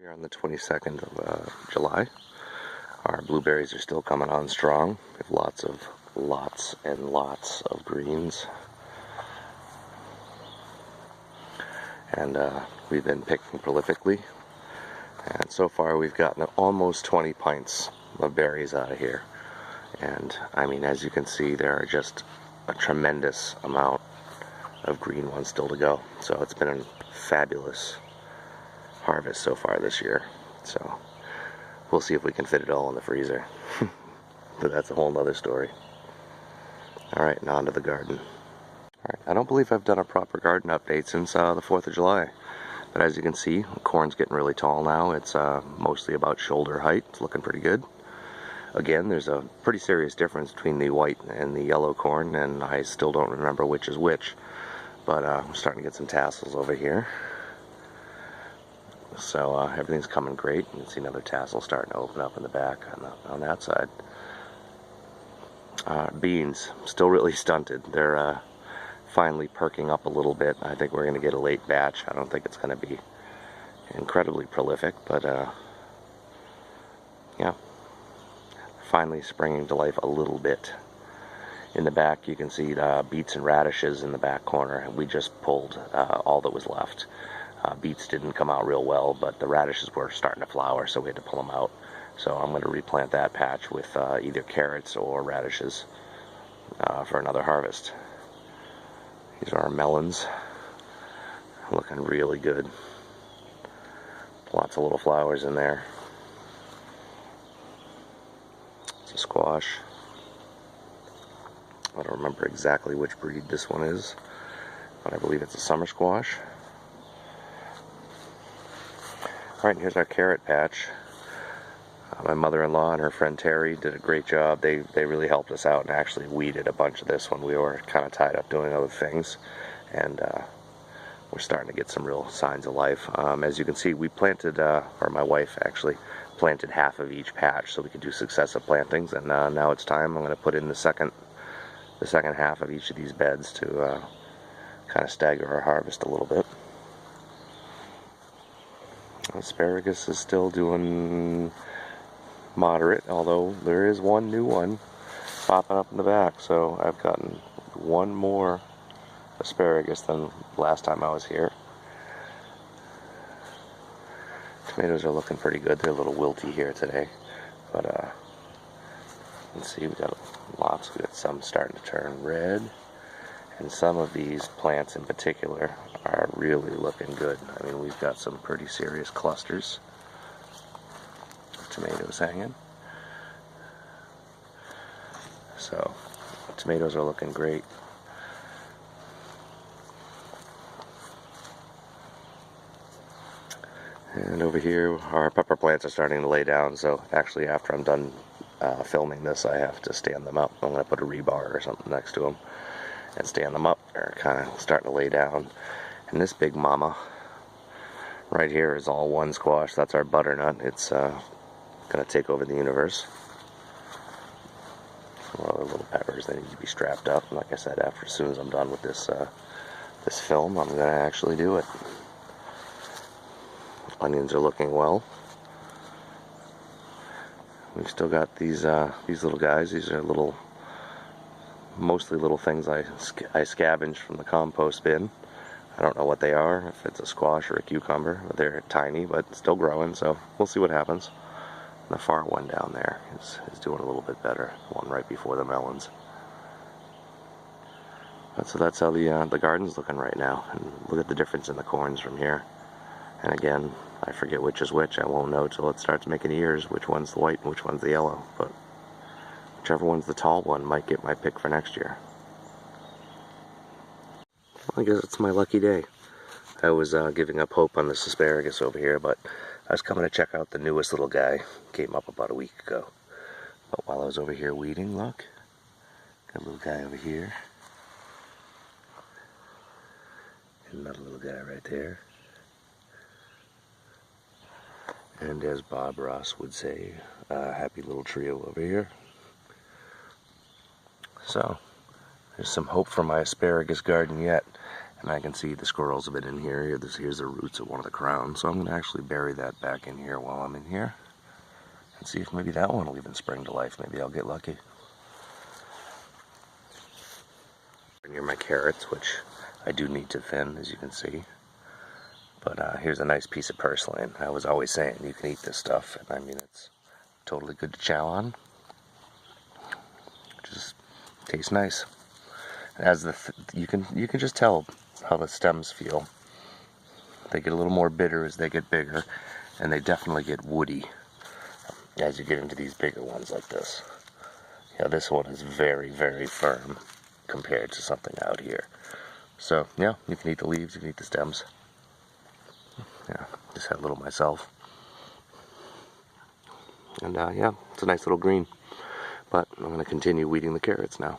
Here on the 22nd of July, our blueberries are still coming on strong. We have lots and lots of greens. And we've been picking prolifically. And so far we've gotten almost 20 pints of berries out of here. And I mean, as you can see, there are just a tremendous amount of green ones still to go. So it's been a fabulous harvest so far this year. So we'll see if we can fit it all in the freezer. But that's a whole nother story. Alright, now onto the garden. Alright, I don't believe I've done a proper garden update since the 4th of July. But as you can see, corn's getting really tall now. It's mostly about shoulder height. It's looking pretty good. Again, there's a pretty serious difference between the white and the yellow corn, and I still don't remember which is which. But I'm starting to get some tassels over here. So everything's coming great. You can see another tassel starting to open up in the back on that side. Beans, still really stunted. They're finally perking up a little bit. I think we're going to get a late batch. I don't think it's going to be incredibly prolific, but yeah, finally springing to life a little bit. In the back you can see beets and radishes in the back corner. We just pulled all that was left. Beets didn't come out real well, but the radishes were starting to flower, so we had to pull them out. So I'm going to replant that patch with either carrots or radishes for another harvest. These are our melons. Looking really good. Lots of little flowers in there. It's a squash. I don't remember exactly which breed this one is, but I believe it's a summer squash. Alright, here's our carrot patch. My mother-in-law and her friend Terry did a great job. They really helped us out and actually weeded a bunch of this when we were kind of tied up doing other things. And we're starting to get some real signs of life. As you can see, we planted, or my wife actually, planted half of each patch so we could do successive plantings. And now it's time. I'm going to put in the second half of each of these beds to kind of stagger our harvest a little bit. Asparagus is still doing moderate, although there is one new one popping up in the back, so I've gotten one more asparagus than last time I was here. Tomatoes are looking pretty good. They're a little wilty here today, but let's see, we got lots. We got some starting to turn red, and some of these plants in particular are really looking good. I mean, we've got some pretty serious clusters of tomatoes hanging. So, the tomatoes are looking great. And over here, our pepper plants are starting to lay down, so actually after I'm done filming this, I have to stand them up. I'm going to put a rebar or something next to them and stand them up. They're kind of starting to lay down. And this big mama right here is all one squash. That's our butternut. It's going to take over the universe. Some other little peppers, they need to be strapped up. And like I said, as soon as I'm done with this this film, I'm going to actually do it. Onions are looking well. We've still got these little guys. These are mostly little things I scavenged from the compost bin. I don't know what they are, if it's a squash or a cucumber. They're tiny, but still growing, so we'll see what happens. And the far one down there is doing a little bit better. The one right before the melons. So that's how the garden's looking right now. And look at the difference in the corns from here. And again, I forget which is which. I won't know till it starts making ears which one's the white and which one's the yellow. But whichever one's the tall one might get my pick for next year. I guess it's my lucky day. I was giving up hope on this asparagus over here, but I was coming to check out the newest little guy. Came up about a week ago. But while I was over here weeding, look, got a little guy over here. And another little guy right there. And as Bob Ross would say, happy little trio over here. So, there's some hope for my asparagus garden yet. And I can see the squirrels have been in here. Here's the roots of one of the crowns. So I'm going to actually bury that back in here while I'm in here. And see if maybe that one will even spring to life. Maybe I'll get lucky. Here are my carrots, which I do need to thin, as you can see. But here's a nice piece of purslane. I was always saying you can eat this stuff. And I mean, it's totally good to chow on. Just tastes nice. As you can just tell how the stems feel. They get a little more bitter as they get bigger, and they definitely get woody as you get into these bigger ones like this. Yeah, this one is very, very firm compared to something out here. So yeah, you can eat the leaves, you can eat the stems. Yeah, just had a little myself. And yeah, it's a nice little green. But I'm going to continue weeding the carrots now.